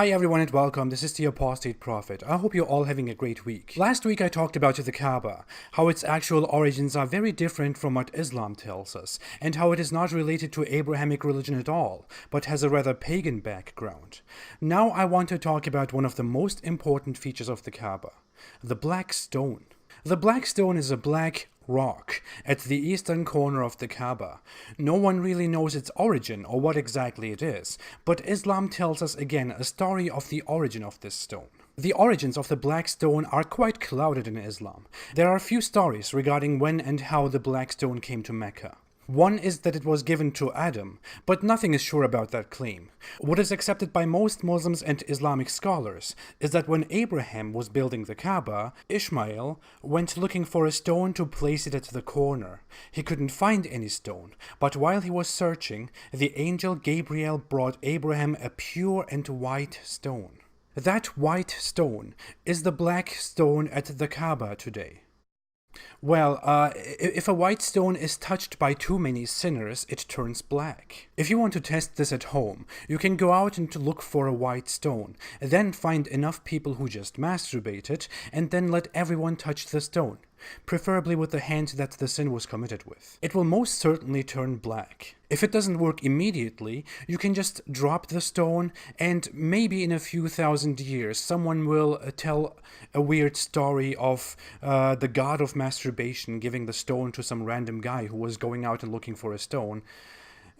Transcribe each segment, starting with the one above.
Hi everyone and welcome, this is the Apostate Prophet. I hope you're all having a great week. Last week I talked about the Kabah, how its actual origins are very different from what Islam tells us, and how it is not related to Abrahamic religion at all, but has a rather pagan background. Now I want to talk about one of the most important features of the Kabah, the black stone. The black stone is a black rock at the eastern corner of the Kabah. No one really knows its origin or what exactly it is, but Islam tells us again a story of the origin of this stone. The origins of the black stone are quite clouded in Islam. There are a few stories regarding when and how the black stone came to Mecca. One is that it was given to Adam, but nothing is sure about that claim. What is accepted by most Muslims and Islamic scholars is that when Abraham was building the Kaaba, Ishmael went looking for a stone to place it at the corner. He couldn't find any stone, but while he was searching, the angel Gabriel brought Abraham a pure and white stone. That white stone is the black stone at the Kaaba today. Well, if a white stone is touched by too many sinners, it turns black. If you want to test this at home, you can go out and look for a white stone, then find enough people who just masturbate it, and then let everyone touch the stone, preferably with the hand that the sin was committed with. It will most certainly turn black. If it doesn't work immediately, you can just drop the stone, and maybe in a few thousand years someone will tell a weird story of the god of masturbation giving the stone to some random guy who was going out and looking for a stone.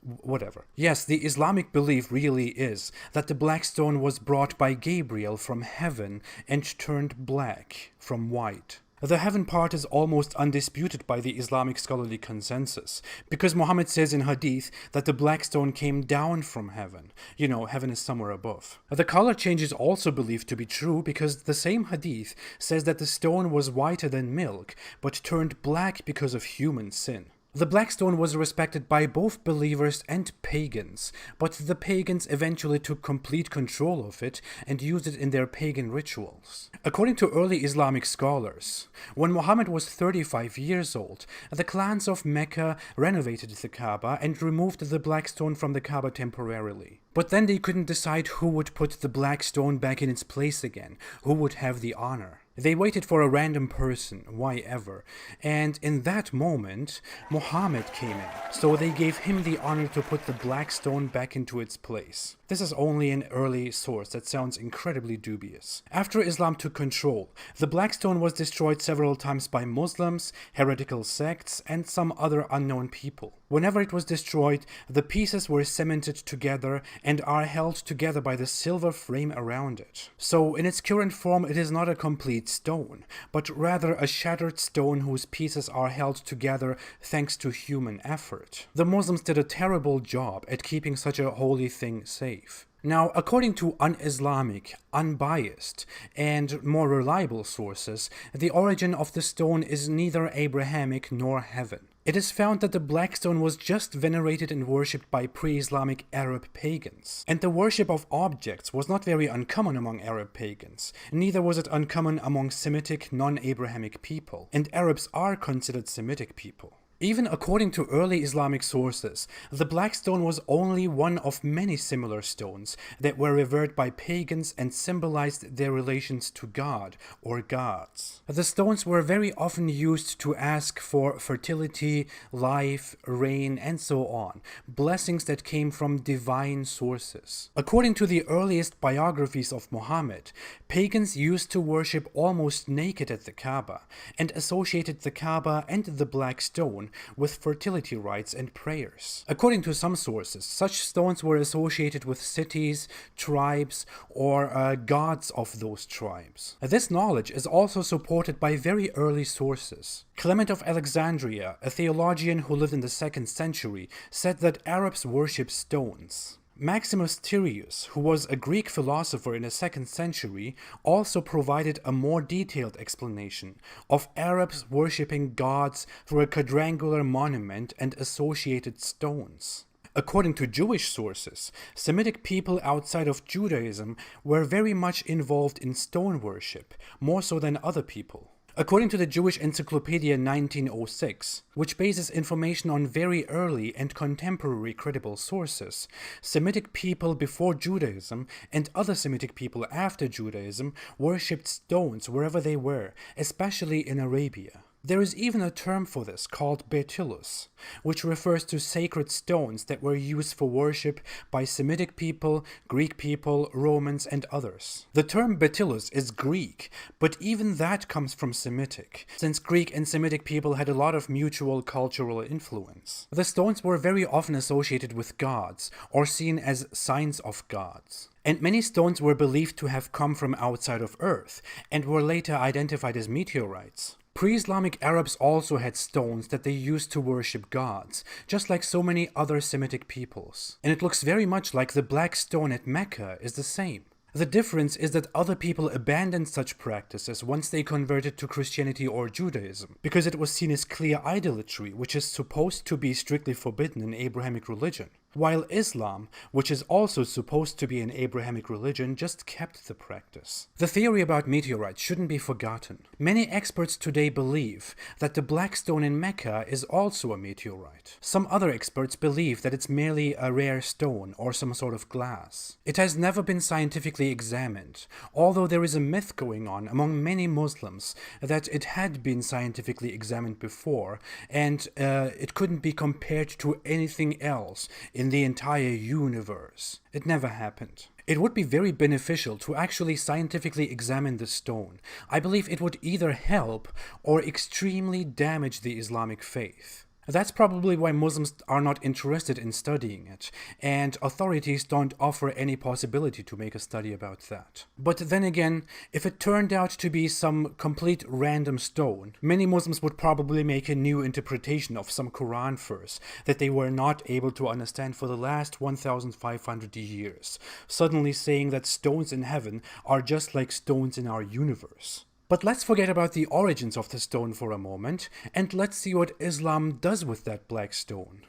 Whatever. Yes, the Islamic belief really is that the black stone was brought by Gabriel from heaven and turned black from white. The heaven part is almost undisputed by the Islamic scholarly consensus, because Muhammad says in Hadith that the black stone came down from heaven. You know, heaven is somewhere above. The color change is also believed to be true because the same Hadith says that the stone was whiter than milk, but turned black because of human sin. The black stone was respected by both believers and pagans, but the pagans eventually took complete control of it and used it in their pagan rituals. According to early Islamic scholars, when Muhammad was 35 years old, the clans of Mecca renovated the Kaaba and removed the black stone from the Kaaba temporarily. But then they couldn't decide who would put the black stone back in its place again, who would have the honor. They waited for a random person, why ever, and in that moment, Muhammad came in, so they gave him the honor to put the black stone back into its place. This is only an early source that sounds incredibly dubious. After Islam took control, the black stone was destroyed several times by Muslims, heretical sects, and some other unknown people. Whenever it was destroyed, the pieces were cemented together and are held together by the silver frame around it. So in its current form, it is not a complete stone, but rather a shattered stone whose pieces are held together thanks to human effort. The Muslims did a terrible job at keeping such a holy thing safe. Now, according to un-Islamic, unbiased, and more reliable sources, the origin of the stone is neither Abrahamic nor heaven. It is found that the black stone was just venerated and worshipped by pre-Islamic Arab pagans. And the worship of objects was not very uncommon among Arab pagans. Neither was it uncommon among Semitic, non-Abrahamic people. And Arabs are considered Semitic people. Even according to early Islamic sources, the black stone was only one of many similar stones that were revered by pagans and symbolized their relations to God or gods. The stones were very often used to ask for fertility, life, rain, and so on, blessings that came from divine sources. According to the earliest biographies of Muhammad, pagans used to worship almost naked at the Kaaba and associated the Kaaba and the black stone with fertility rites and prayers. According to some sources, such stones were associated with cities, tribes, or gods of those tribes. This knowledge is also supported by very early sources. Clement of Alexandria, a theologian who lived in the 2nd century, said that Arabs worship stones. Maximus Tyrius, who was a Greek philosopher in the 2nd century, also provided a more detailed explanation of Arabs worshipping gods through a quadrangular monument and associated stones. According to Jewish sources, Semitic people outside of Judaism were very much involved in stone worship, more so than other people. According to the Jewish Encyclopedia 1906, which bases information on very early and contemporary credible sources, Semitic people before Judaism and other Semitic people after Judaism worshipped stones wherever they were, especially in Arabia. There is even a term for this called betilus, which refers to sacred stones that were used for worship by Semitic people, Greek people, Romans, and others. The term betilus is Greek, but even that comes from Semitic, since Greek and Semitic people had a lot of mutual cultural influence. The stones were very often associated with gods, or seen as signs of gods. And many stones were believed to have come from outside of Earth, and were later identified as meteorites. Pre-Islamic Arabs also had stones that they used to worship gods, just like so many other Semitic peoples. And it looks very much like the black stone at Mecca is the same. The difference is that other people abandoned such practices once they converted to Christianity or Judaism, because it was seen as clear idolatry, which is supposed to be strictly forbidden in Abrahamic religion. While Islam, which is also supposed to be an Abrahamic religion, just kept the practice. The theory about meteorites shouldn't be forgotten. Many experts today believe that the black stone in Mecca is also a meteorite. Some other experts believe that it's merely a rare stone or some sort of glass. It has never been scientifically examined, although there is a myth going on among many Muslims that it had been scientifically examined before and it couldn't be compared to anything else in the entire universe. It never happened. It would be very beneficial to actually scientifically examine the stone. I believe it would either help or extremely damage the Islamic faith. That's probably why Muslims are not interested in studying it, and authorities don't offer any possibility to make a study about that. But then again, if it turned out to be some complete random stone, many Muslims would probably make a new interpretation of some Quran verse that they were not able to understand for the last 1,500 years, suddenly saying that stones in heaven are just like stones in our universe. But let's forget about the origins of the stone for a moment, and let's see what Islam does with that black stone.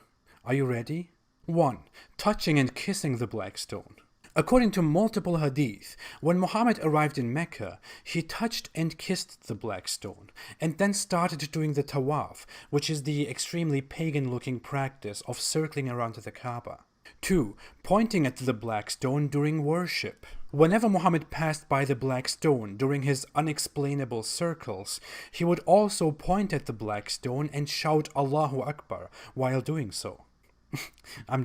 Are you ready? 1. Touching and kissing the black stone. According to multiple hadith, when Muhammad arrived in Mecca, he touched and kissed the black stone, and then started doing the tawaf, which is the extremely pagan-looking practice of circling around the Kabah. 2. Pointing at the black stone during worship. Whenever Muhammad passed by the black stone during his unexplainable circles, he would also point at the black stone and shout Allahu Akbar while doing so. I'm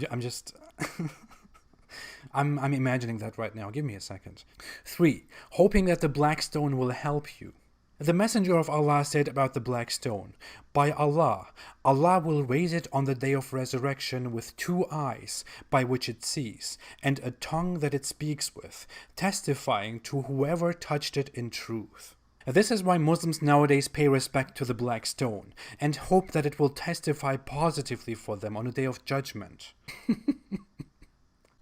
imagining that right now. Give me a second. 3. Hoping that the black stone will help you. The Messenger of Allah said about the black stone, "By Allah, Allah will raise it on the day of resurrection with 2 eyes by which it sees, and a tongue that it speaks with, testifying to whoever touched it in truth." This is why Muslims nowadays pay respect to the black stone, and hope that it will testify positively for them on the day of judgment.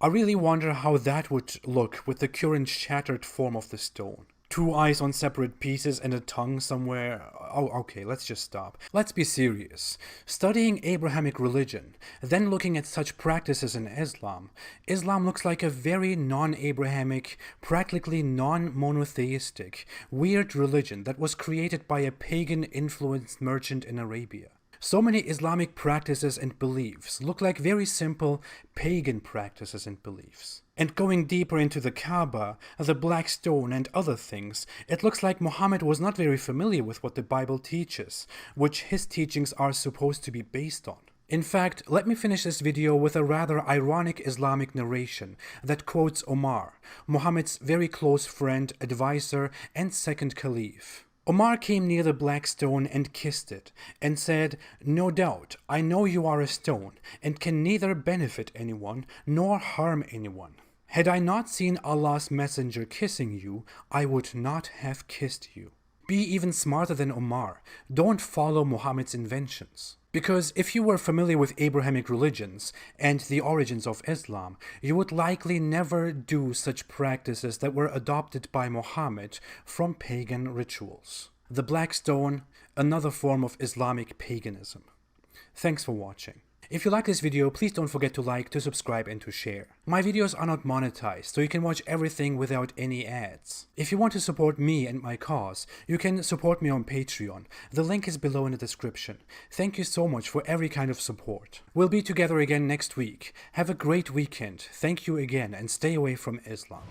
I really wonder how that would look with the current shattered form of the stone. 2 eyes on separate pieces and a tongue somewhere. Oh, okay, let's just stop. Let's be serious. Studying Abrahamic religion, then looking at such practices in Islam, Islam looks like a very non-Abrahamic, practically non-monotheistic, weird religion that was created by a pagan-influenced merchant in Arabia. So many Islamic practices and beliefs look like very simple pagan practices and beliefs. And going deeper into the Kabah, the black stone and other things, it looks like Muhammad was not very familiar with what the Bible teaches, which his teachings are supposed to be based on. In fact, let me finish this video with a rather ironic Islamic narration that quotes Omar, Muhammad's very close friend, advisor, and second caliph. Omar came near the black stone and kissed it, and said, "No doubt, I know you are a stone, and can neither benefit anyone, nor harm anyone. Had I not seen Allah's messenger kissing you, I would not have kissed you." Be even smarter than Omar. Don't follow Muhammad's inventions. Because if you were familiar with Abrahamic religions and the origins of Islam, you would likely never do such practices that were adopted by Muhammad from pagan rituals. The black stone, another form of Islamic paganism. Thanks for watching. If you like this video, please don't forget to like, to subscribe, and to share. My videos are not monetized, so you can watch everything without any ads. If you want to support me and my cause, you can support me on Patreon. The link is below in the description. Thank you so much for every kind of support. We'll be together again next week. Have a great weekend. Thank you again, and stay away from Islam.